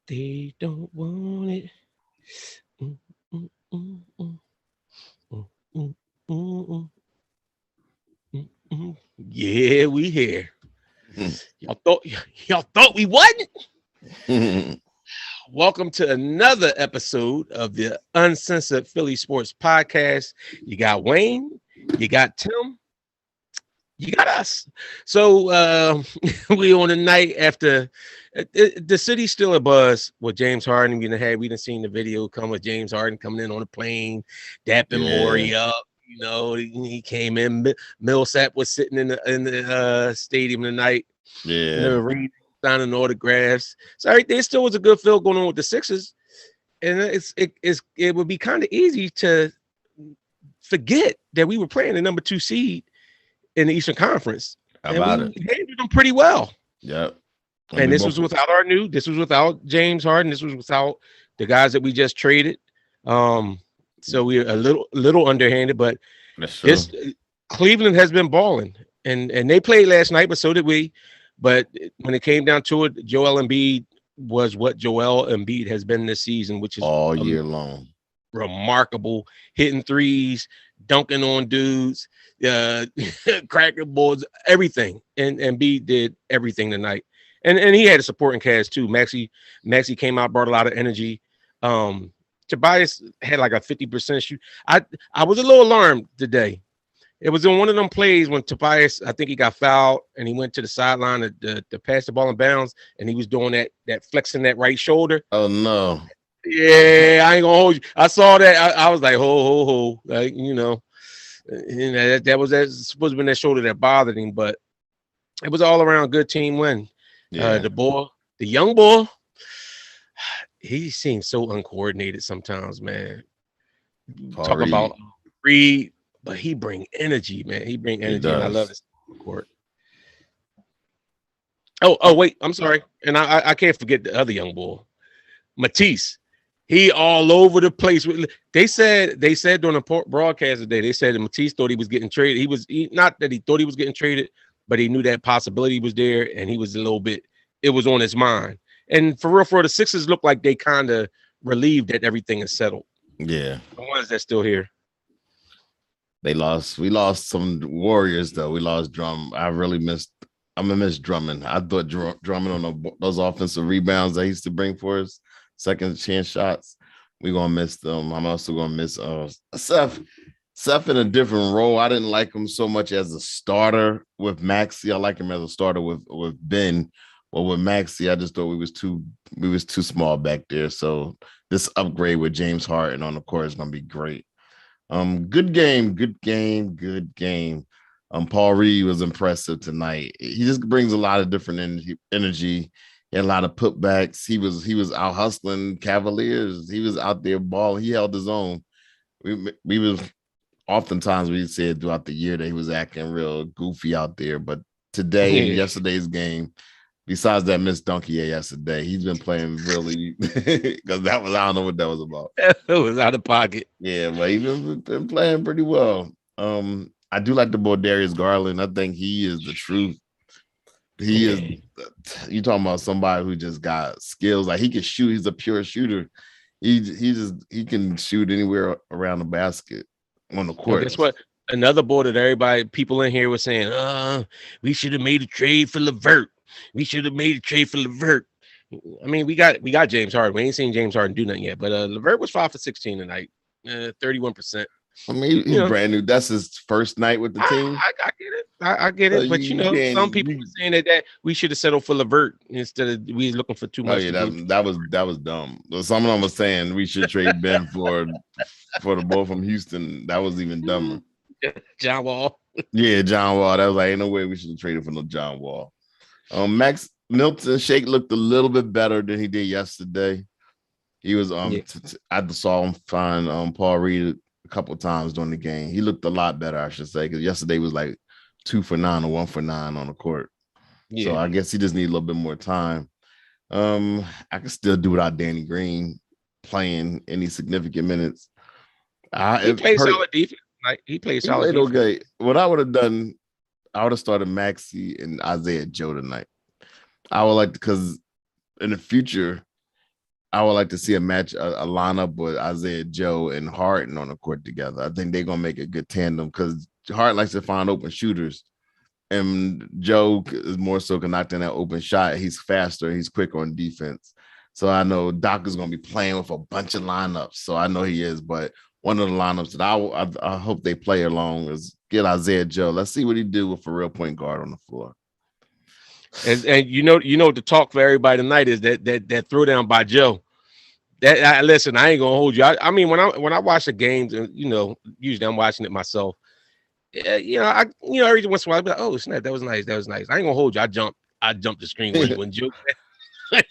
They don't want it. Mm, mm, mm, mm, mm, mm, mm, Yeah, we here. Y'all thought we wasn't. Welcome to another episode of the Uncensored Philly Sports Podcast. You got Wayne, you got Tim, you got us. So we on the night after the city's still a buzz with James Harden. We done seen the video come with James Harden coming in on the plane, dapping Yeah, Maury up. You know, he came in. Millsap was sitting in the stadium tonight in the yeah. arena signing autographs. So there still was a good feel going on with the Sixers, and it would be kind of easy to forget that we were playing the number 2 seed in the Eastern Conference, How and about we it? handled them pretty well. Yep. And And we this both. was without this was without James Harden. This was without the guys that we just traded. Um, so we're a little underhanded, but That's true. this Cleveland has been balling, and they played last night, but so did we. But when it came down to it, Joel Embiid was what Joel Embiid has been this season, which is All year long. remarkable, hitting threes, dunking on dudes, uh, cracking boards, everything. And B did everything tonight. And he had a supporting cast too. Maxi came out, brought a lot of energy. Tobias had like a 50% shoot. I was a little alarmed today. It was in one of them plays when Tobias, I think he got fouled and he went to the sideline to pass the ball in bounds, and he was doing that flexing that right shoulder. Oh no. Yeah, I ain't gonna hold you. I saw that. I was like, ho, like that supposed to be that shoulder that bothered him, but it was all around good team win. Yeah. The young boy, he seems so uncoordinated sometimes, man. Paul Talk about Reed. Reed, but he bring energy, man. He bring He energy, and I love does. this court. Oh, wait, I'm sorry, and I can't forget the other young boy, Matisse. He all over the place. They said during the broadcast today, they said that Matisse thought he was getting traded. Not that he thought he was getting traded, but he knew that possibility was there, and he was a little bit. It was on his mind. And for real, for the Sixers look like they kind of relieved that everything is settled. Yeah. The ones that's still here. They lost. We lost some Warriors though. We lost Drum. I'm gonna miss Drummond. I thought Drummond on those offensive rebounds they used to bring for us, second chance shots. We gonna miss them. I'm also gonna miss Seth. Seth in a different role. I didn't like him so much as a starter with Maxi. I like him as a starter with Ben. Well, with Maxi, I just thought we was too small back there. So this upgrade with James Harden on the court is gonna be great. Good game, good game, good game. Paul Reed was impressive tonight. He just brings a lot of different energy. He had a lot of putbacks. He was out hustling Cavaliers. He was out there balling. He held his own. We was oftentimes we said throughout the year that he was acting real goofy out there, but today in Yeah, yesterday's game, besides that missed donkey yesterday, he's been playing really because I don't know what that was about. it was out of pocket. Yeah, but he's been playing pretty well. I do like the boy Darius Garland. I think he is the truth. He is. Yeah. You talking about somebody who just got skills? Like he can shoot. He's a pure shooter. He can shoot anywhere around the basket on the Well, court. guess what? Another boy that people in here were saying, we should have made a trade for Levert. We should have made a trade for Levert. I mean, we got James Harden. We ain't seen James Harden do nothing yet, but Levert was 5 for 16 tonight, 31%. I mean, You he's know, brand new. That's his first night with the team. I get it. I get So it. But you some can't. people were saying that we should have settled for Levert instead of we looking for too Oh much yeah, to go. that was dumb. Some of them was saying we should trade Ben for the boy from Houston. That was even dumber. John Wall. Yeah, John Wall. That was like, ain't no way we should have traded for no John Wall. Max Milton Shake looked a little bit better than he did yesterday. He was Yeah. I saw him find Paul Reed a couple of times during the game. He looked a lot better, I should say, because yesterday was like 2 for 9 or 1 for 9 on the court. So Yeah. I guess he just needs a little bit more time. I can still do without Danny Green playing any significant minutes. He played solid defense. Like he played He solid played defense. okay. What I would have done, I would have started Maxi and Isaiah Joe tonight. I would like because in the future, I would like to see a match, a lineup with Isaiah Joe and Harden on the court together. I think they're gonna make a good tandem because Harden likes to find open shooters, and Joe is more so can knock down that open shot. He's faster, he's quicker on defense. So I know Doc is gonna be playing with a bunch of lineups. So I know he is, but one of the lineups that I hope they play along is get Isaiah Joe. Let's see what he do with a real point guard on the floor. And you know the talk for everybody tonight is that throwdown by Joe. Listen, I ain't gonna hold you. I mean, when I watch the games, and usually I'm watching it myself. Every once in a while, I'll be like, oh snap, that was nice. That was nice. I ain't gonna hold you. I jumped the screen when Joe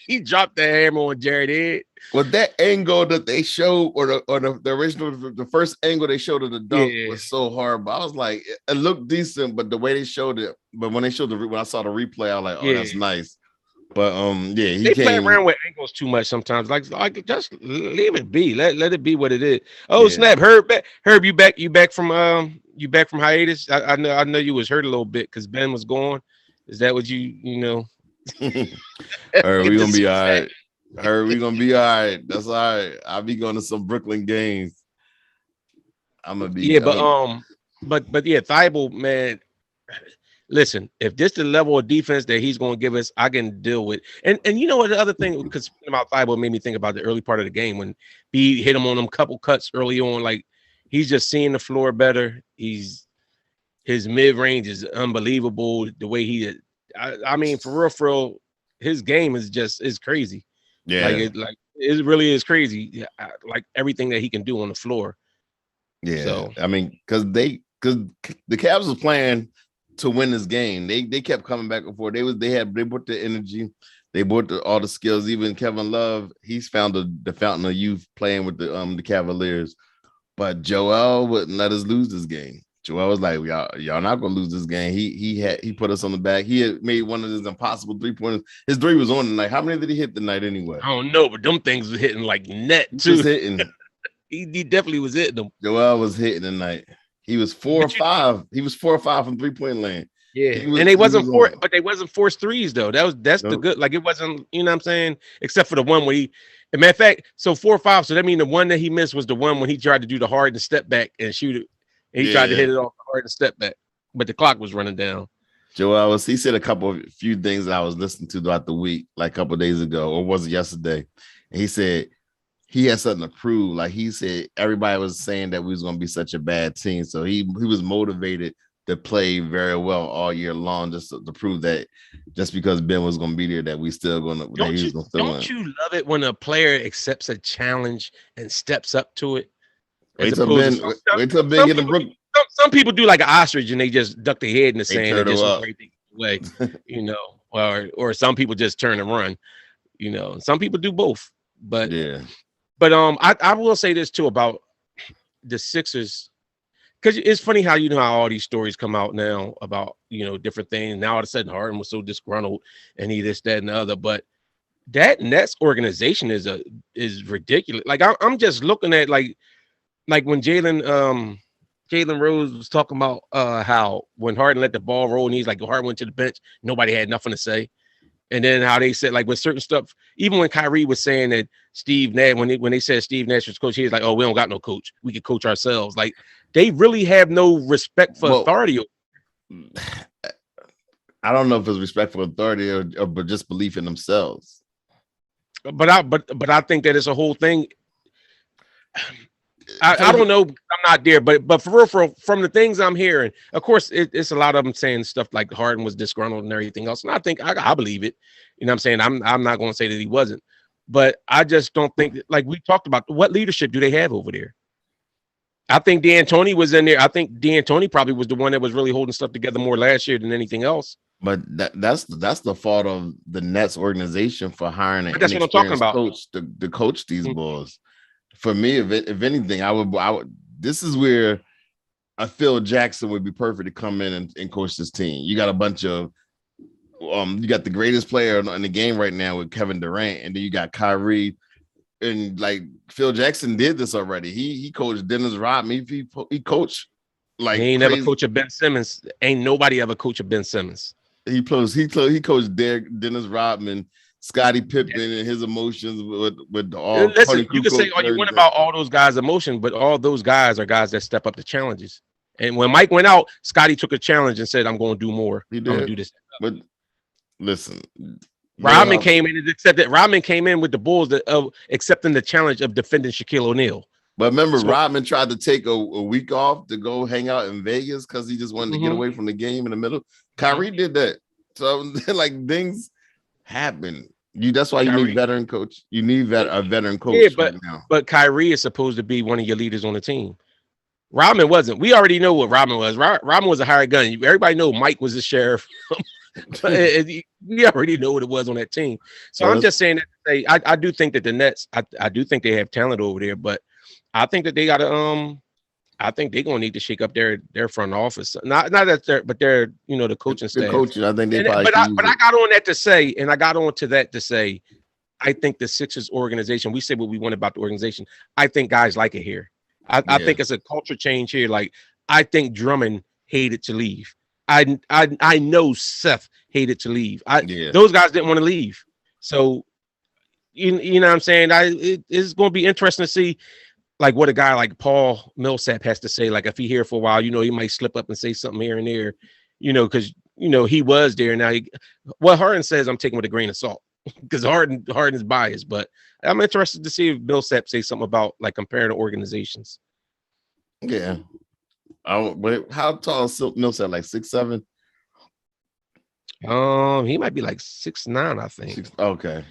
he dropped the hammer on Jared Head. Well, that angle that they showed, or the original, the first angle they showed of the dunk was so hard. But I was like, it looked decent, but the way they showed it, but when I saw the replay, I was like, oh, that's nice. But they play around with ankles too much sometimes. Like just leave it be. Let it be what it is. Oh snap, Herb, you back from hiatus? I know you was hurt a little bit because Ben was gone. Is that what you know? Herb, we gonna be all right. Herb, we gonna be all right. That's all right. I'll be going to some Brooklyn games. I'm gonna be but Thibault, man. Listen, if this is the level of defense that he's going to give us, I can deal with. And you know what? The other thing, because speaking about Thibault made me think about the early part of the game when he hit him on them couple cuts early on. Like he's just seeing the floor better. His mid range is unbelievable. The way I mean, for real, his game is crazy. Yeah, it really is crazy. Like everything that he can do on the floor. Yeah, so I mean, because the Cavs was playing to win this game. They kept coming back and forth. They brought the energy, they brought all the skills. Even Kevin Love, he's found the fountain of youth playing with the Cavaliers. But Joel wouldn't let us lose this game. Joel was like, y'all not gonna lose this game. He put us on the back. He had made one of his impossible 3-pointers. His three was on tonight. How many did he hit tonight anyway? I don't know, but them things was hitting like net too. Just hitting. he definitely was hitting them. Joel was hitting tonight. He was 4 or 5. He was 4 or 5 from 3-point land. Yeah, and they wasn't forced threes though. That's the good. Like it wasn't, you know what I'm saying? Except for the one where as a matter of fact, so 4 or 5. So that means the one that he missed was the one when he tried to do the Harden step back and shoot it. And he tried to hit it off the Harden step back, but the clock was running down. Joel he said a few things that I was listening to throughout the week, like a couple of days ago, or was it yesterday? And he said he had something to prove. Like he said, everybody was saying that we was going to be such a bad team. So he was motivated to play very well all year long, just to prove that just because Ben was going to be there, that we still going to. Don't you love it when a player accepts a challenge and steps up to it? Wait till Ben get the Brook. Some people do like an ostrich and they just duck their head in the sand and just away, or some people just turn and run. Some people do both. But I will say this too about the Sixers, because it's funny how how all these stories come out now about different things. Now all of a sudden Harden was so disgruntled and he this, that, and the other. But that Nets organization is ridiculous. Like I'm just looking at like when Jalen Rose was talking about how when Harden let the ball roll and he's like Harden went to the bench, nobody had nothing to say. And then how they said, like with certain stuff, even when Kyrie was saying that Steve Nash, when they said Steve Nash was coach, he was like, oh, we don't got no coach. We can coach ourselves. Like they really have no respect for authority. I don't know if it's respect for authority or but just belief in themselves. But I think that it's a whole thing. I don't know. I'm not there, but for real, from the things I'm hearing, of course, it's a lot of them saying stuff like Harden was disgruntled and everything else. And I think I believe it. You know what I'm saying? I'm not going to say that he wasn't, but I just don't think that, like we talked about, what leadership do they have over there? I think D'Antoni was in there. I think D'Antoni probably was the one that was really holding stuff together more last year than anything else. But that's the fault of the Nets organization for hiring an inexperienced coach to coach these balls. For me, if anything, I would. This is where I feel Jackson would be perfect to come in and coach this team. You got a bunch of, you got the greatest player in the game right now with Kevin Durant, and then you got Kyrie, and like Phil Jackson did this already. He coached Dennis Rodman. He coached like he ain't never coached a Ben Simmons. Ain't nobody ever coached a Ben Simmons. He coached Dennis Rodman, Scottie Pippen and his emotions with all Listen, Tony you can say Kukoc all and you want everything. about all those guys' emotion, but all those guys are guys that step up to challenges. And when Mike went out, Scotty took a challenge and said, "I'm going to do more. He I'm going to did. do this." But listen, Rodman came in and accepted. Rodman came in with the Bulls of accepting the challenge of defending Shaquille O'Neal. but remember, So, Rodman tried to take a week off to go hang out in Vegas because he just wanted to get away from the game in the middle. Kyrie did that. So like things happen. That's why you need veteran coach. You need a veteran coach right now. But Kyrie is supposed to be one of your leaders on the team. Rodman wasn't. We already know what Rodman was. Rodman was a hired gun. Everybody know Mike was the sheriff. We already know what it was on that team. So I'm just saying that I do think that the Nets, I do think they have talent over there, but I think that they got to I think they're gonna need to shake up their front office. Not that they're the coaching staff. The coaching, I think they probably. But I got on that to say, and I got on to that to say, I think the Sixers organization. We say what we want about the organization. I think guys like it here. I think it's a culture change here. Like I think Drummond hated to leave. I know Seth hated to leave. Those guys didn't want to leave. So you know what I'm saying? It's going to be interesting to see like what a guy like Paul Millsap has to say. Like if he here for a while, he might slip up and say something here and there, because he was there. Now what Harden says, I'm taking with a grain of salt because Harden's biased. But I'm interested to see if Millsap say something about like comparing the organizations. Yeah. But how tall is Millsap? Like 6'7"? He might be like 6'9", I think. Okay.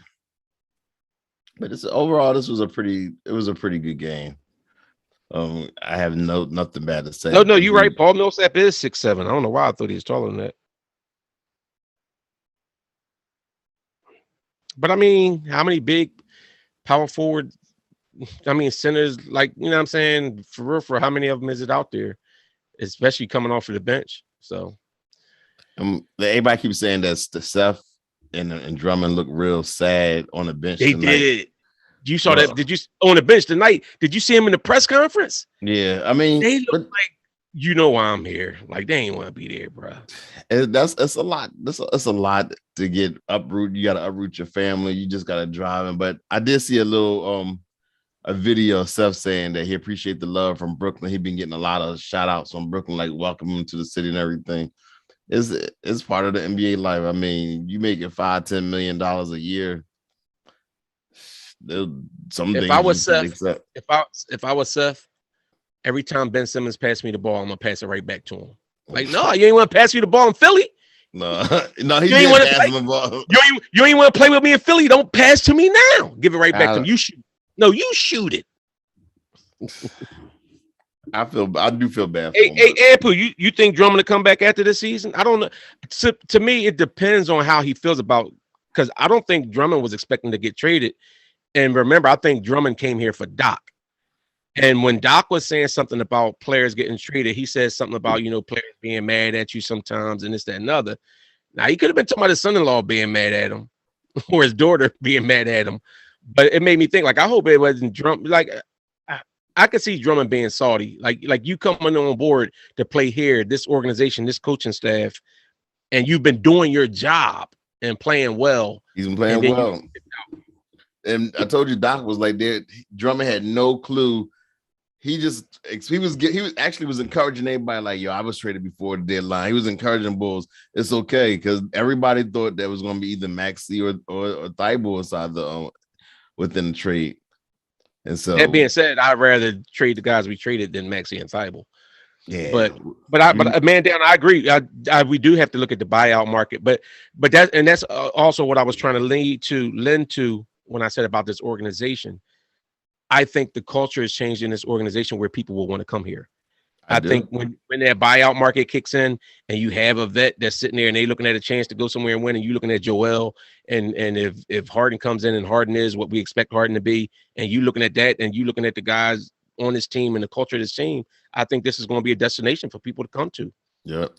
But overall, this was a pretty good game. I have nothing bad to say. No, you're right. Paul Millsap is 6'7". I don't know why I thought he was taller than that. But I mean, how many big power forward? I mean, centers, like, you know what I'm saying? For real, for how many of them is it out there? Especially coming off of the bench. So everybody keeps saying that the Seth and Drummond look real sad on the bench. They tonight. did. You saw that? Did you on the bench tonight? Did you see him in the press conference? Yeah, I mean, they look like why I'm here. Like they ain't want to be there, bro. That's a lot. That's a lot to get uproot. You got to uproot your family. You just got to drive in. But I did see a little a video of Seth saying that he appreciate the love from Brooklyn. He been getting a lot of shout outs from Brooklyn, like welcome him to the city and everything. It's part of the NBA life. I mean, you make it $5-10 million a year. If I was Seth, every time Ben Simmons passed me the ball, I'm gonna pass it right back to him. Like, no, you ain't want to pass me the ball in Philly. No, he didn't want to pass the ball. You ain't want to play with me in Philly. Don't pass to me now. Give it right back to him. You shoot. No, you shoot it. I do feel bad for him. Hey, Ampu, you think Drummond to come back after this season? I don't know. To me, it depends on how he feels about, because I don't think Drummond was expecting to get traded. And remember, I think Drummond came here for Doc. And when Doc was saying something about players getting traded, he said something about, players being mad at you sometimes and this, that, and other. Now, he could have been talking about his son-in-law being mad at him or his daughter being mad at him. But it made me think, like, I hope it wasn't Drummond. Like, I could see Drummond being salty. Like you coming on board to play here, this organization, this coaching staff, and you've been doing your job and playing well. He's been playing well. And I told you, Doc was like, Drummond had no clue. He was encouraging everybody, like, yo, I was traded before the deadline. He was encouraging Bulls. It's okay, because everybody thought that was going to be either Maxey or Thibault inside within the trade. And so that being said, I'd rather trade the guys we traded than Maxey and Thibault. Yeah, but man, down, I agree. We do have to look at the buyout market, but that's also what I was trying to lend to when I said about this organization. I think the culture has changed in this organization where people will want to come here. I think when that buyout market kicks in and you have a vet that's sitting there and they looking at a chance to go somewhere and win, and you looking at Joel, and if Harden comes in and Harden is what we expect Harden to be, and you looking at that and you looking at the guys on this team and the culture of this team, I think this is going to be a destination for people to come to. Yep.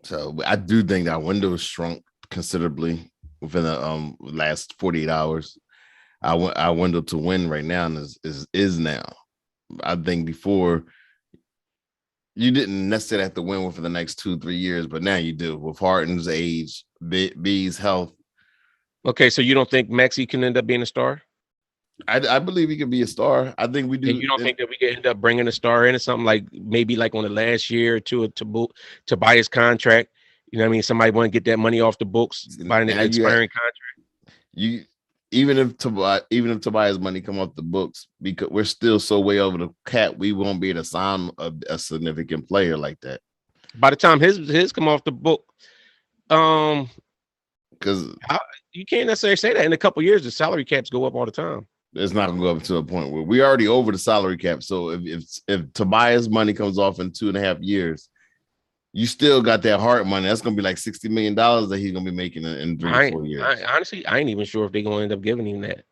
So I do think that window has shrunk considerably within the last 48 hours. Our window to win right now is now. I think before you didn't necessarily have to win for the next 2-3 years, but now you do with Harden's age, B's health. Okay, so you don't think Maxey can end up being a star? I believe he could be a star. I think we And do. you don't think that we could end up bringing a star in or something like maybe like on the last year or two to buy his contract? You know what I mean? Somebody want to get that money off the books, buying an Now expiring contract. you even if Tobias money come off the books, because we're still so way over the cap, we won't be able to sign a significant player like that. By the time his come off the book, um, Because you can't necessarily say that in a couple years the salary caps go up all the time. it's not gonna go up to a point where we already over the salary cap. So if Tobias money comes off in 2.5 years, you still got that Hart money. That's gonna be like $60 million that he's gonna be making in 3 or 4 years. Honestly, I ain't even sure if they're gonna end up giving him that.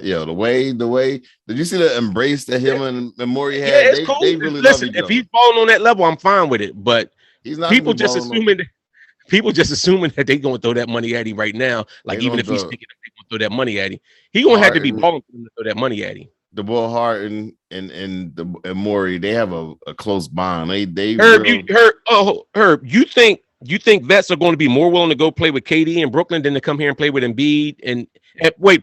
Yo, the way did you see the embrace that him and Maury had? Yeah, it's cool. They really Listen, love each if other. he's balling on that level, I'm fine with it. But He's not people just assuming that they're gonna throw that money at him right now. Like even if he's thinking they're gonna throw that money at him, he gonna have to be balling for them to throw that money at him. The boy Hart and Maury, they have a close bond. They Herb, you think vets are going to be more willing to go play with KD in Brooklyn than to come here and play with Embiid and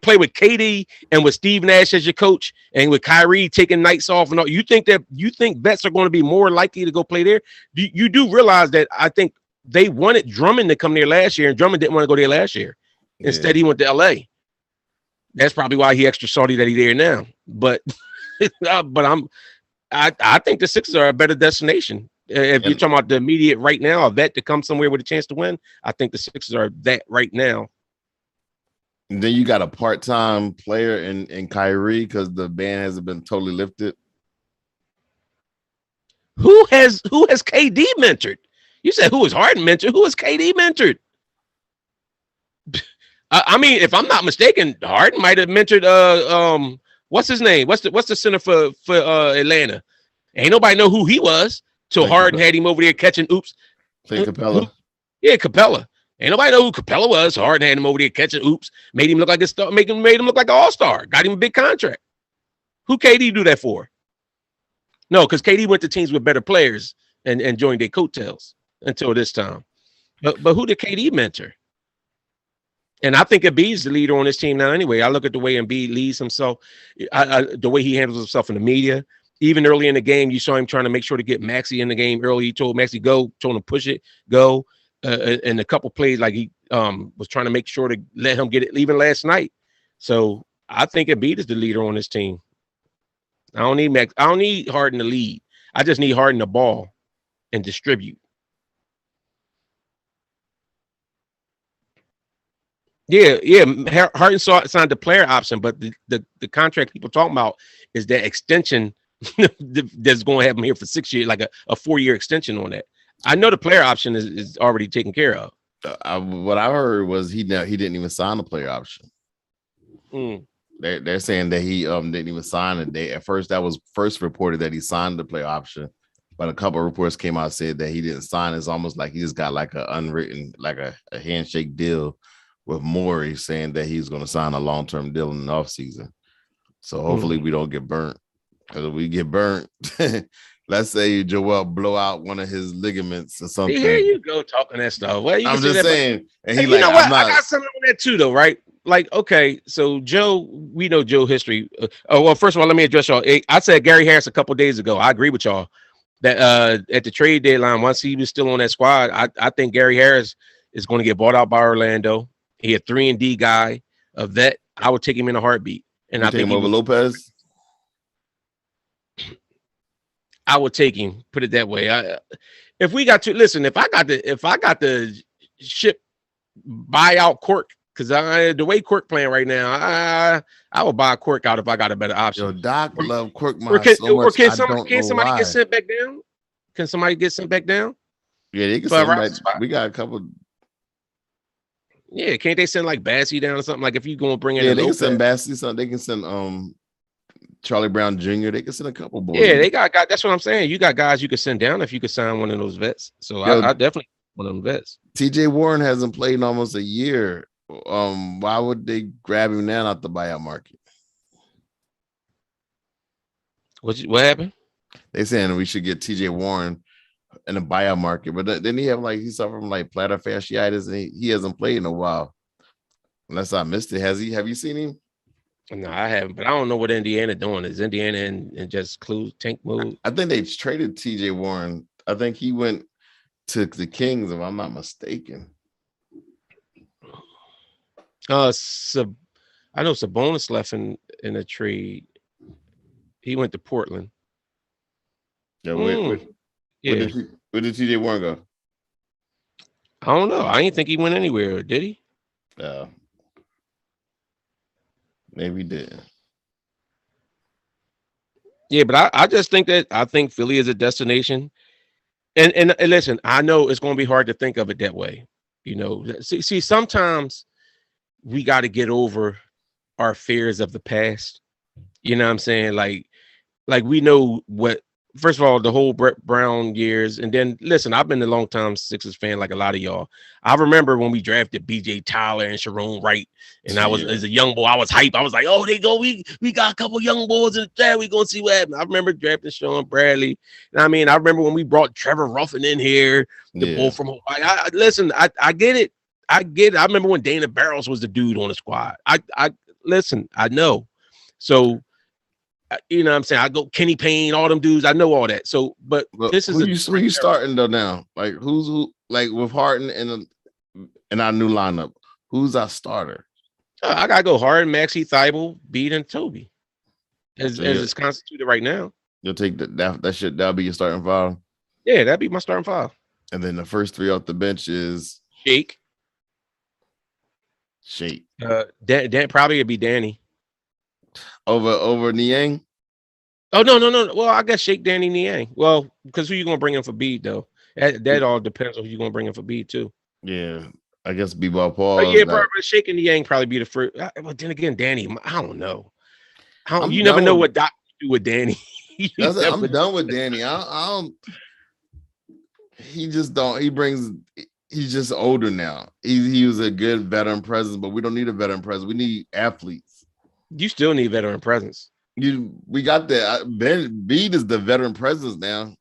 play with KD and with Steve Nash as your coach and with Kyrie taking nights off and all? You think vets are going to be more likely to go play there? You do realize that I think they wanted Drummond to come there last year and Drummond didn't want to go there last year. Instead, he went to LA. That's probably why he extra salty that he's there now. But I think the Sixers are a better destination. If you're talking about the immediate right now, a vet to come somewhere with a chance to win, I think the Sixers are that right now. And then you got a part-time player in Kyrie because the ban hasn't been totally lifted. Who has KD mentored? You said who is Harden mentored? Who is KD mentored? I mean, if I'm not mistaken, Harden might have mentored what's his name? What's the center for Atlanta? Ain't nobody know who he was till Harden had him over there catching oops. Capella. Yeah, Capella. Ain't nobody know who Capella was. Harden had him over there catching oops, made him look like a star, made him look like an all-star, got him a big contract. Who KD do that for? No, because KD went to teams with better players and joined their coattails until this time. But who did KD mentor? And I think Embiid's the leader on this team now anyway. I look at the way Embiid leads himself, the way he handles himself in the media. Even early in the game, you saw him trying to make sure to get Maxey in the game early. He told Maxey, go, told him push it, go. And a couple plays, like he was trying to make sure to let him get it even last night. So I think Embiid is the leader on this team. I don't need Harden to lead. I just need Harden to ball and distribute. Yeah. Harden signed the player option, but the contract people talking about is that extension that's going to have him here for 6 years, like a 4-year extension on that. I know the player option is already taken care of. What I heard was he didn't even sign the player option. They're saying that he didn't even sign it. At first, that was first reported that he signed the player option, but a couple of reports came out said that he didn't sign. It's almost like he just got like a unwritten, like a handshake deal with Maury, saying that he's going to sign a long-term deal in the offseason. So hopefully we don't get burnt. Because if we get burnt, let's say Joel blow out one of his ligaments or something. Here you go talking that stuff. Well, I'm just saying. And you know what? I got something on that too, though, right? Like, okay, so Joe, we know Joe history. Well, first of all, let me address y'all. I said Gary Harris a couple of days ago. I agree with y'all that at the trade deadline, once he was still on that squad, I think Gary Harris is going to get bought out by Orlando. He a 3-and-D guy, a vet. I would take him in a heartbeat. And I think him over Lopez. I would take him. Put it that way. If I got the ship buyout Quirk, because the way Quirk playing right now, I would buy Quirk out if I got a better option. Yo, Doc love Quirk. Can somebody get sent back down? Can somebody get sent back down? Yeah, they can send back. We got a couple. Yeah, can't they send like Bassey down or something? Like if you going to bring in, they can send Bassey. Something they can send Charlie Brown Jr. They can send a couple boys. Yeah, they got. That's what I'm saying. You got guys you could send down if you could sign one of those vets. So I definitely one of them vets. TJ Warren hasn't played in almost a year. Why would they grab him now out the buyout market? What happened? They saying we should get TJ Warren in the buyout market, but then he suffered from like plantar fasciitis and he hasn't played in a while. Unless I missed it. Have you seen him? No, I haven't, but I don't know what Indiana doing. Is Indiana in just tank mode? I think they traded TJ Warren. I think he went to the Kings, if I'm not mistaken. I know Sabonis left in a trade. He went to Portland. Yeah, Yeah. Where did TJ Warren go? I don't know. I didn't think he went anywhere. Did he? Maybe he did. Yeah, but I just think I think Philly is a destination. And listen, I know it's going to be hard to think of it that way. You know, see sometimes we got to get over our fears of the past. You know what I'm saying? Like we know what. First of all, the whole Brett Brown years, and then listen, I've been a long time Sixers fan, like a lot of y'all. I remember when we drafted B.J. Tyler and Sharon Wright, and I was as a young boy, I was hyped. I was like, "Oh, they go, we got a couple young boys in the draft. We gonna see what happens." I remember drafting Sean Bradley, and I mean, I remember when we brought Trevor Ruffin in here, the bull from Hawaii. Listen, I get it, I get it. I remember when Dana Barros was the dude on the squad. I listen, I know, so. You know what I'm saying? I go Kenny Payne, all them dudes. I know all that. So, but this is who you starting though now? Like who like with Harden in our new lineup? Who's our starter? I gotta go Harden, Maxey, Thibault, Bede, and Toby. As it's constituted right now. You'll take that'll be your starting five. Yeah, that'd be my starting five. And then the first three off the bench is Shake. Dan probably would be Danny. Over Niang? Oh no. Well, I guess Shake Danny Niang. Well, because who you gonna bring in for Bede though? That all depends on who you gonna bring in for Bede too. Yeah, I guess B-Ball Paul. Yeah, probably Shake and Niang probably be the first. But then again, Danny, I don't know. You never know what Doc do with Danny. I'm done with Danny. I don't. He just don't. He's just older now. He was a good veteran presence, but we don't need a veteran presence. We need athletes. You still need veteran presence. We got that. Bede is the veteran presence now.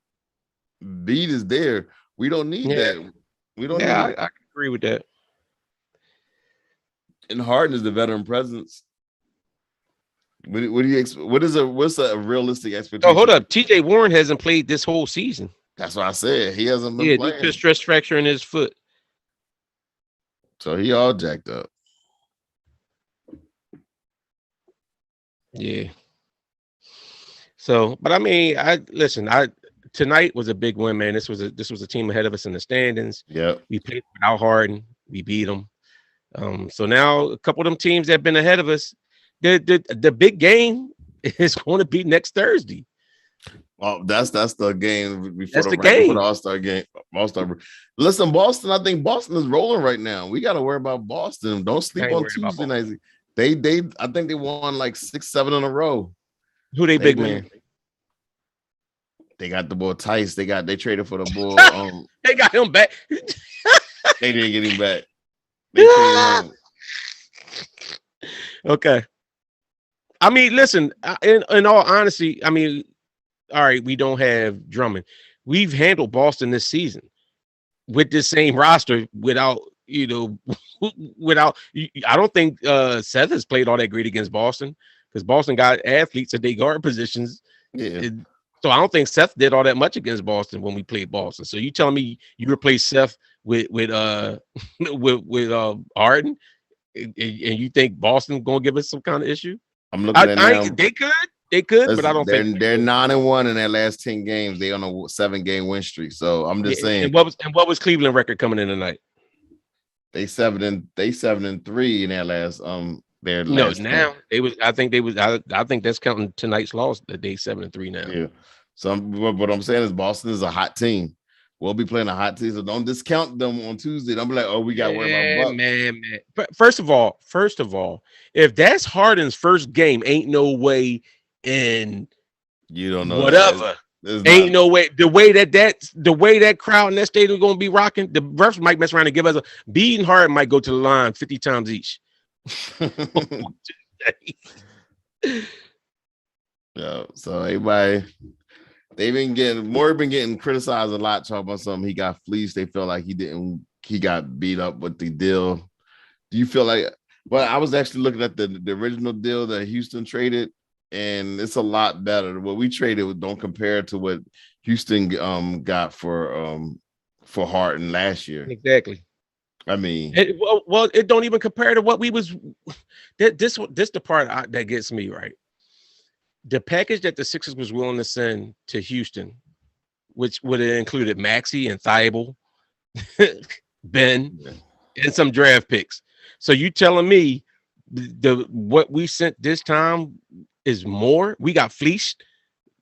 Bede is there. We don't need that. We don't. Yeah, I agree with that. And Harden is the veteran presence. What do you expect? What's a realistic expectation? Oh, hold up. TJ Warren hasn't played this whole season. That's what I said. He hasn't been playing. Yeah, stress fracture in his foot. So he all jacked up. Yeah. So, but I mean, tonight was a big win, man. This was a team ahead of us in the standings. Yeah. We played without Harden. We beat them. So now a couple of them teams that have been ahead of us, the big game is going to be next Thursday. Oh, that's the game before that's the game. For the All-Star game. All-Star. Listen, Boston. I think Boston is rolling right now. We got to worry about Boston. Don't sleep on Tuesday nights. I think they won like 6-7 in a row. Who they big man? They got the boy Tice. They traded for the boy. They got him back. They didn't get him back. They traded him. Okay. I mean, listen. In all honesty, I mean, all right, we don't have Drummond. We've handled Boston this season with this same roster without. I don't think Seth has played all that great against Boston because Boston got athletes at their guard positions. Yeah. So I don't think Seth did all that much against Boston when we played Boston. So you telling me you replace Seth with Harden, and you think Boston's gonna give us some kind of issue? I'm looking at now. They could, but I don't think they're 9-1 in their last 10 games. They on a 7-game win streak. So I'm just saying. And what was Cleveland record coming in tonight? They 7-3 in their last their no last now game. I think that's counting tonight's loss that they 7-3 now. Yeah. So what I'm saying is Boston is a hot team. We'll be playing a hot team, so don't discount them on Tuesday. Don't be like, oh, we got to worry about Buck. Man. But first of all, if that's Harden's first game, ain't no way in you don't know whatever. Ain't no way. The way that crowd in that stadium is gonna be rocking, the refs might mess around and give us a Bede and Harden might go to the line 50 times each. Yeah. So everybody, they've been getting criticized a lot, talking about something. He got fleeced. They felt like he got beat up with the deal. Do you feel like Well, I was actually looking at the original deal that Houston traded, and it's a lot better. What we traded don't compare to what Houston got for Harden last year. Exactly. I mean, Well, it don't even compare to what we was. This the part that gets me right. The package that the Sixers was willing to send to Houston, which would have included Maxey and Thibault, Ben, yeah. and some draft picks. So you telling me the what we sent this time is more? We got fleeced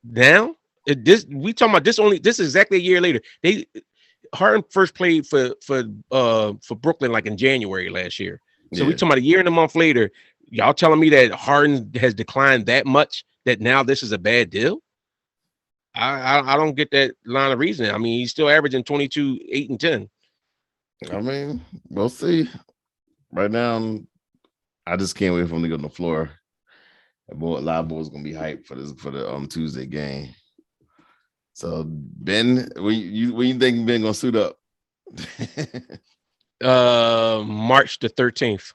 now. This we talking about this is exactly a year later. Harden first played for Brooklyn like in January last year. So we Yeah. talking about a year and a month later. Y'all telling me that Harden has declined that much that now this is a bad deal? I don't get that line of reasoning. I mean, he's still averaging 22, 8, and 10. I mean, we'll see. Right now, I just can't wait for him to get on the floor. A lot of boys gonna be hyped for the Tuesday game. So Ben, when you think Ben gonna suit up? March the 13th.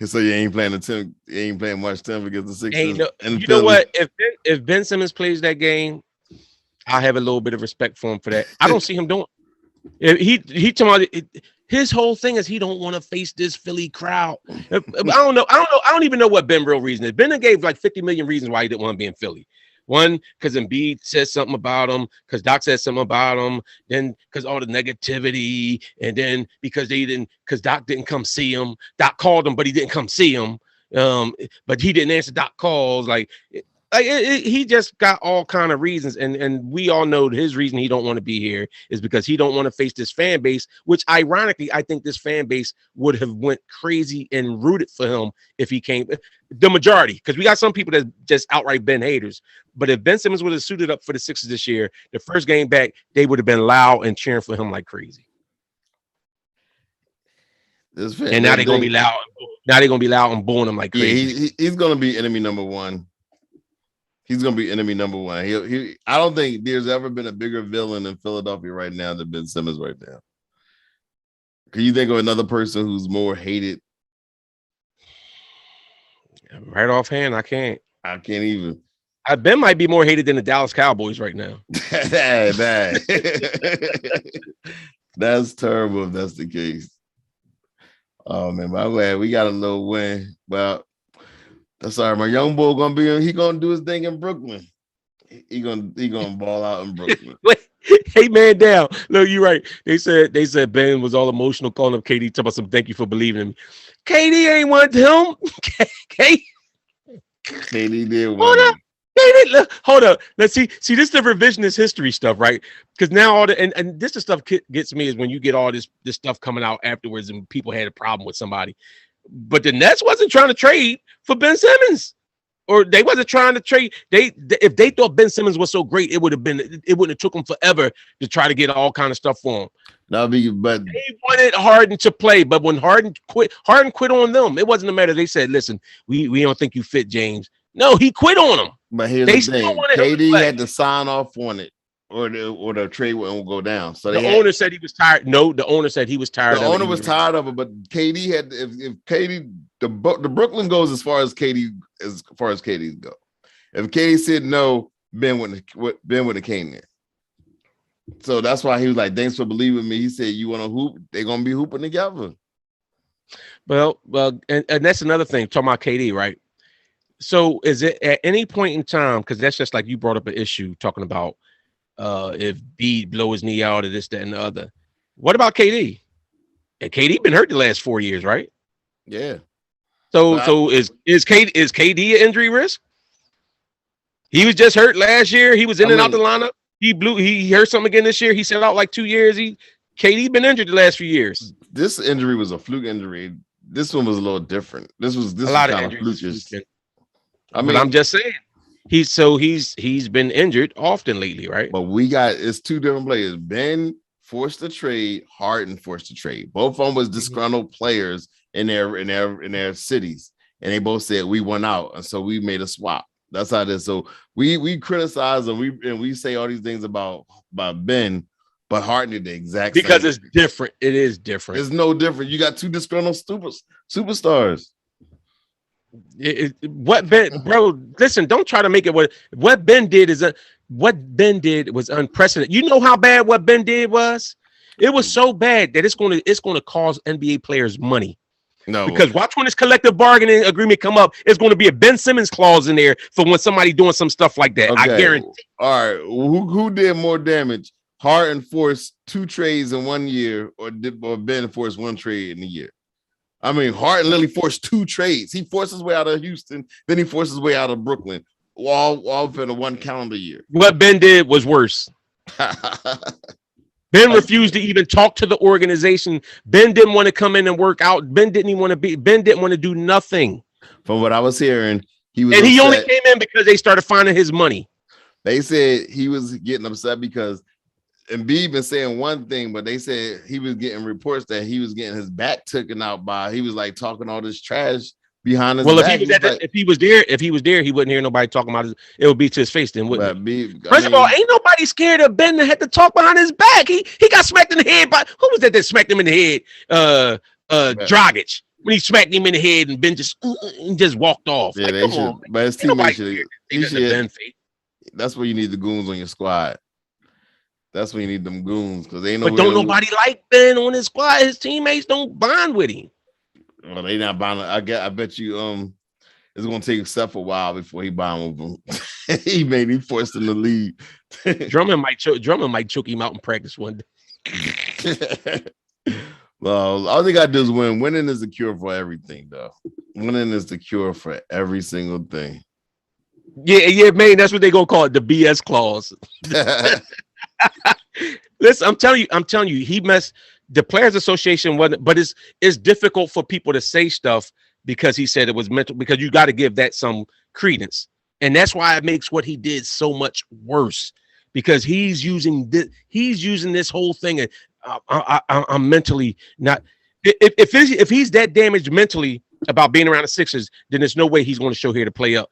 So you ain't playing you ain't playing March 10th against the Sixers. You know what? If Ben Simmons plays that game, I have a little bit of respect for him for that. I don't see him doing. He told me his whole thing is he don't want to face this Philly crowd. I don't know. I don't even know what Ben real reason is. Ben gave like 50 million reasons why he didn't want to be in Philly. One, because Embiid said something about him, because Doc said something about him, then because all the negativity, and then because Doc didn't come see him. Doc called him, but he didn't come see him. But he didn't answer Doc calls. He just got all kind of reasons, and we all know his reason he don't want to be here is because he don't want to face this fan base, which ironically I think this fan base would have went crazy and rooted for him if he came. The majority, because we got some people that just outright Ben haters, but if Ben Simmons would have suited up for the Sixers this year, the first game back they would have been loud and cheering for him like crazy. And now they're gonna be loud. Now they're gonna be loud and booing him like crazy. Yeah, he's gonna be enemy number one. He's gonna be enemy number one. I don't think there's ever been a bigger villain in Philadelphia right now than Ben Simmons right now. Can you think of another person who's more hated? Right offhand, I can't. I can't even. Ben might be more hated than the Dallas Cowboys right now. That's terrible if that's the case. Oh man, my glad we got a little win. Well, that's all right. My young boy he gonna do his thing in Brooklyn. He gonna ball out in Brooklyn. Hey man, down. Look, you're right. They said Ben was all emotional calling up KD, talking about some thank you for believing in me. KD ain't want him. KD did want him. Hold up. Let's see. This is the revisionist history stuff, right? Because now all the and this the stuff gets me is when you get all this stuff coming out afterwards and people had a problem with somebody. But the Nets wasn't trying to trade for Ben Simmons, or they wasn't trying to trade. If they thought Ben Simmons was so great, it wouldn't have took them forever to try to get all kind of stuff for him. But they wanted Harden to play, but when Harden quit on them. It wasn't a matter. They said, "Listen, we don't think you fit, James." No, he quit on them. But here's the thing: KD had to sign off on it, or the trade wouldn't go down. So the owner said he was tired. No, the owner said he was tired. The owner was tired of it, but KD had if KD the Brooklyn goes as far as KD go. If KD said no, Ben would have came in. So that's why he was like, "Thanks for believing me." He said, "You want to hoop? They're gonna be hooping together." Well, and that's another thing. Talking about KD, right? So is it at any point in time, because that's just like you brought up an issue talking about if Embiid blow his knee out or this, that, and the other. What about KD? And KD been hurt the last 4 years, right? Yeah. So is KD an injury risk? He was just hurt last year. He was in and out the lineup. He hurt something again this year. He sat out like 2 years. KD been injured the last few years. This injury was a fluke injury. This one was a little different. This was a lot kind of flukish. But I'm just saying. He's been injured often lately, right? But it's two different players. Ben forced to trade, Harden forced to trade. Both of them was disgruntled players in their cities, and they both said we went out, and so we made a swap. That's how it is. So we criticize and we say all these things about Ben, But Harden did the exact because same. it's different. It is different. It's no different. You got two disgruntled superstars. What Ben, bro? Listen, don't try to make it what Ben did is what Ben did was unprecedented. You know how bad what Ben did was? It was so bad that it's going to cause NBA players money. No, because watch when this collective bargaining agreement come up, it's going to be a Ben Simmons clause in there for when somebody doing some stuff like that. Okay. I guarantee. All right, who did more damage? Harden forced 2 trades in 1 year, or Ben forced 1 trade in a year? I mean, Harden literally forced 2 trades. He forced his way out of Houston, then he forced his way out of Brooklyn, all for the 1 calendar year. What Ben did was worse. Ben refused to even talk to the organization. Ben didn't want to come in and work out. Ben didn't want to do nothing. From what I was hearing, he only came in because they started finding his money. They said he was getting upset because Embiid been saying one thing, but they said he was getting reports that he was getting his back taken out by. He was like talking all this trash behind his back. If he was there, he wouldn't hear nobody talking about it. It would be to his face then, wouldn't it? First of all, ain't nobody scared of Ben that had to talk behind his back. He got smacked in the head by who was that smacked him in the head? Dragic. When he smacked him in the head and Ben just walked off. Yeah, like, on, but his teammates should. That's where you need the goons on your squad. That's when you need them goons because they ain't. But don't nobody like Ben on his squad. His teammates don't bond with him. Well, they not bonding. I bet you it's gonna take Seth a while before he bond with them. he forced him to leave. Drummond might choke him out in practice one day. Well, all they gotta do is win. Winning is the cure for everything, though. Winning is the cure for every single thing. Yeah, man. That's what they gonna call it, the BS clause. Listen, I'm telling you, he messed. The Players Association wasn't, but it's difficult for people to say stuff because he said it was mental. Because you got to give that some credence, and that's why it makes what he did so much worse. Because he's using this whole thing, and I'm mentally not. If he's that damaged mentally about being around the Sixers, then there's no way he's going to show here to play. Yeah,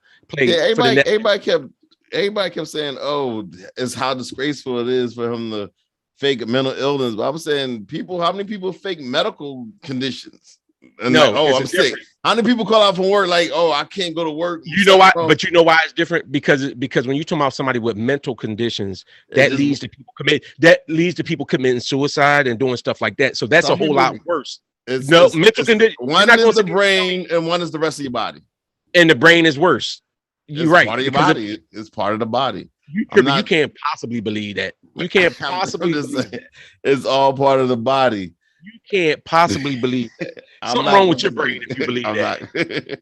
everybody kept saying, "Oh, it's how disgraceful it is for him to fake mental illness." But I was saying, how many people fake medical conditions? And I'm sick. How many people call out from work like, "Oh, I can't go to work"? You know why? But you know why it's different? Because when you talk about somebody with mental conditions, that leads to people committing suicide and doing stuff like that. So that's a whole lot worse. Mental condition. One is the brain, and one is the rest of your body. And the brain is worse. You're right. Part of your body. It's part of the body. You can't possibly believe that. You can't possibly believe that. It's all part of the body. You can't possibly believe that. Something wrong with your brain if you believe that.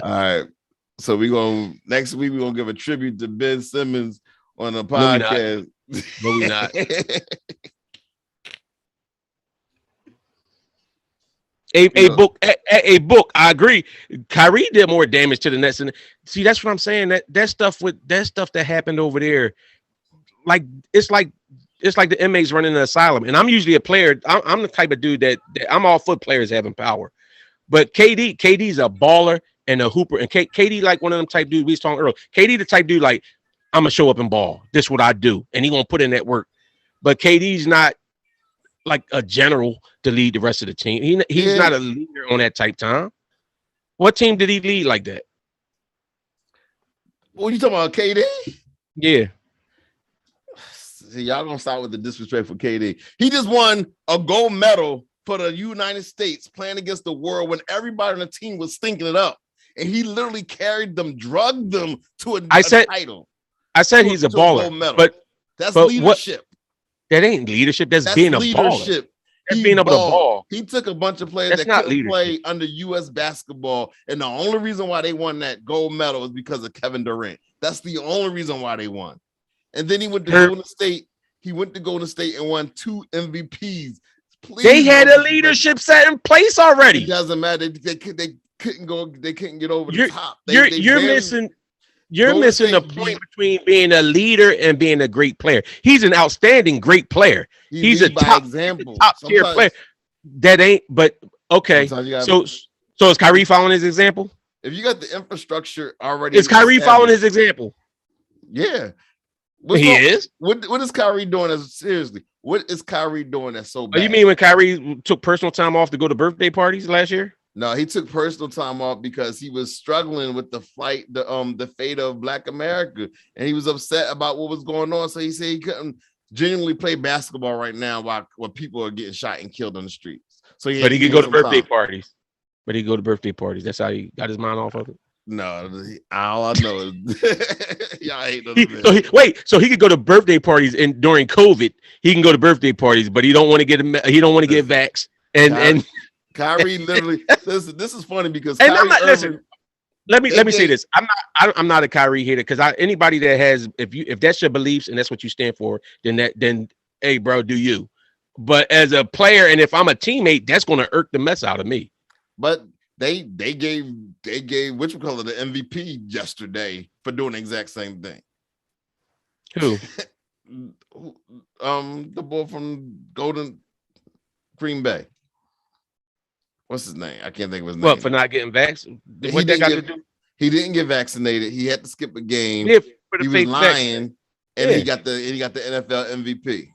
All right. So next week we're gonna give a tribute to Ben Simmons on the podcast. No, we're not. A book. I agree. Kyrie did more damage to the Nets, and see that's what I'm saying. That stuff that happened over there, like it's like the inmates running the asylum. And I'm usually a player. I'm the type of dude that I'm all for players having power, but KD's a baller and a hooper, and KD like one of them type dudes we was talking earlier. KD the type dude like I'm gonna show up and ball. This is what I do, and he gonna put in that work. But KD's not like a general to lead the rest of the team. He's not a leader on that type time. What team did he lead like that? What you talking about, KD? Yeah. See, y'all gonna start with the disrespect for KD. He just won a gold medal for the United States playing against the world when everybody on the team was stinking it up. And he literally carried them, drugged them to a title. I said he's a baller, but that's leadership. That ain't leadership. That's being a baller. That's being able to ball. He took a bunch of players that couldn't play under U.S. basketball, and the only reason why they won that gold medal is because of Kevin Durant. That's the only reason why they won. And then he went to Golden State. He went to Golden State and won 2 MVPs. They had a leadership set in place already. It doesn't matter. They couldn't go. They couldn't get over the top. You're missing. You're missing the point between being a leader and being a great player. He's an outstanding great player. He's a top tier player. That ain't, but okay. So is Kyrie following his example? If you got the infrastructure already, is Kyrie following his example? Yeah. What's He wrong? is. What is Kyrie doing? Seriously, what is Kyrie doing that's so Oh, bad? you mean when Kyrie took personal time off to go to birthday parties last year? No, he took personal time off because he was struggling with the fate of Black America, and he was upset about what was going on. So he said he couldn't genuinely play basketball right now while people are getting shot and killed on the streets. So But he could go to birthday time. parties. But he go to birthday parties. That's how he got his mind off of it. No, all I know is y'all hate so he could go to birthday parties, and during COVID, he can go to birthday parties, but he don't want to get vaxxed. And Kyrie literally this is funny because and Kyrie I'm not, Irving, listen. Let me say this. I'm not a Kyrie hater because anybody that has if that's your beliefs and that's what you stand for, then hey bro, do you? But as a player and if I'm a teammate, that's going to irk the mess out of me. But they gave whatchamacallit the MVP yesterday for doing the exact same thing. Who? The boy from Green Bay. What's his name? I can't think of his name. What, for not getting vaccinated? What that got to do? He didn't get vaccinated. He had to skip a game. Yeah, he was lying, and he got the NFL MVP.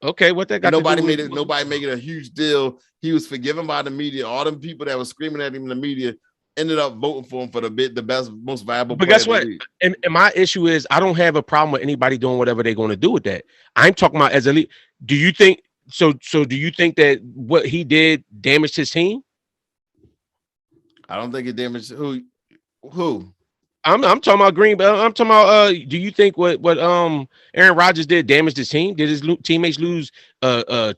Okay, what that got nobody to do? Nobody made it a huge deal. He was forgiven by the media. All them people that were screaming at him in the media ended up voting for him for the best, most valuable. But guess what? And my issue is I don't have a problem with anybody doing whatever they're going to do with that. I'm talking about as a league. Do you think so? Do you think that what he did damaged his team? I don't think it damaged who. I'm talking about Green Bay. I'm talking about. Do you think what Aaron Rodgers did damaged his team? Did his teammates lose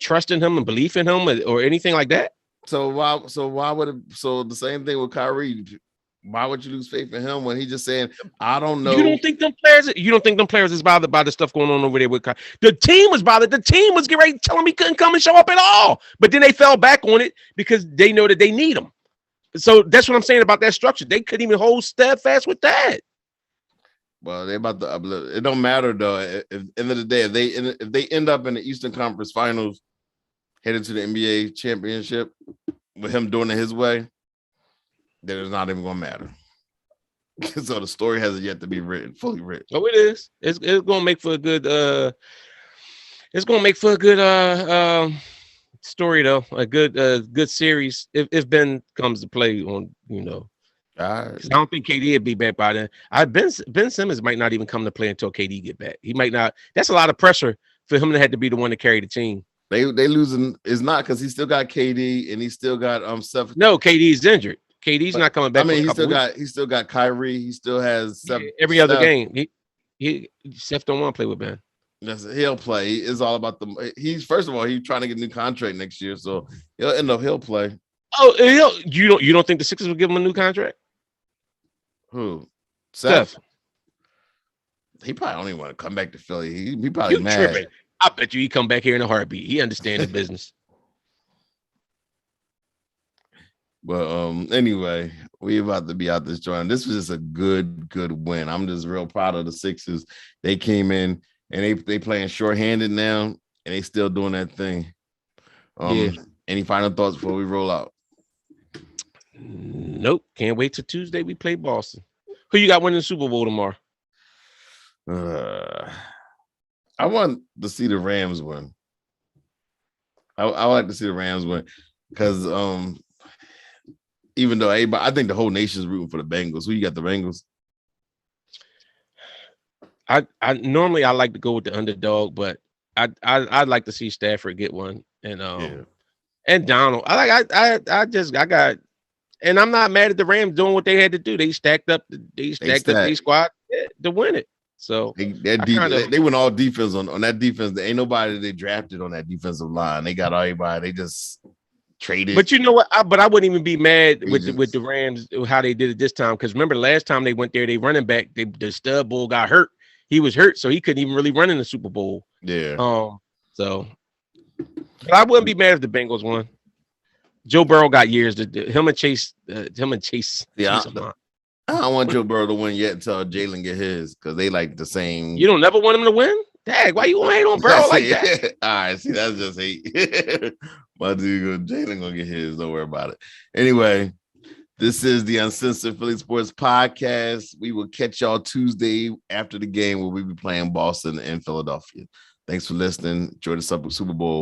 trust in him and belief in him or anything like that? So why would it? So the same thing with Kyrie. Why would you lose faith in him when he just saying, I don't know? You don't think them players is bothered by the stuff going on over there with Kyrie? The team was bothered. The team was getting ready to tell him he couldn't come and show up at all. But then they fell back on it because they know that they need him. So that's what I'm saying about that structure. They couldn't even hold steadfast with that. Well, they about to uplift. It don't matter though. At the end of the day, if they end up in the Eastern Conference Finals, headed to the NBA championship with him doing it his way, then it's not even gonna matter. So the story hasn't yet to be fully written. Oh, it is. It's gonna make for a good. It's gonna make for a good story though. A good series if Ben comes to play on. I don't think KD would be back by then. Ben Simmons might not even come to play until KD get back. He might not. That's a lot of pressure for him to have to be the one to carry the team. They losing is not because he still got KD and he still got Steph. No, KD's injured. KD's not coming back. I mean, he still got Kyrie. He still has Steph, every other game. Steph don't want to play with Ben. He'll play. It's all about he's first of all, he's trying to get a new contract next year, so he'll play. Oh, you don't think the Sixers will give him a new contract? Who? Steph. He probably don't even want to come back to Philly. He probably mad. Tripping. I bet you he come back here in a heartbeat. He understands the business. But anyway, we about to be out this joint. This was just a good win. I'm just real proud of the Sixers. They came in and they playing shorthanded now, and they still doing that thing. Any final thoughts before we roll out? Nope. Can't wait till Tuesday. We play Boston. Who you got winning the Super Bowl tomorrow? I want to see the Rams win. I like to see the Rams win because even though I think the whole nation's rooting for the Bengals. Who you got, the Bengals? I normally I like to go with the underdog, but I'd like to see Stafford get one and Donald. I got, and I'm not mad at the Rams doing what they had to do. They stacked up their squad to win it. So they went all defense on that defense. There ain't nobody they drafted on that defensive line. They got everybody. They just traded. But you know what? I wouldn't even be mad with the Rams how they did it this time. Because remember last time they went there, they running back, the stud bull got hurt. He was hurt, so he couldn't even really run in the Super Bowl. Yeah. So, but I wouldn't be mad if the Bengals won. Joe Burrow got years to do. Him and Chase. Yeah. I don't want Joe Burrow to win yet until Jalen get his because they like the same. You don't never want him to win? Dang, why you want to hate on Burrow like that? All right, see, that's just hate. My dude, Jalen gonna get his. Don't worry about it. Anyway, This is the Uncensored Philly Sports Podcast. We will catch y'all Tuesday after the game where we be playing Boston and Philadelphia. Thanks for listening. Enjoy the Super Bowl.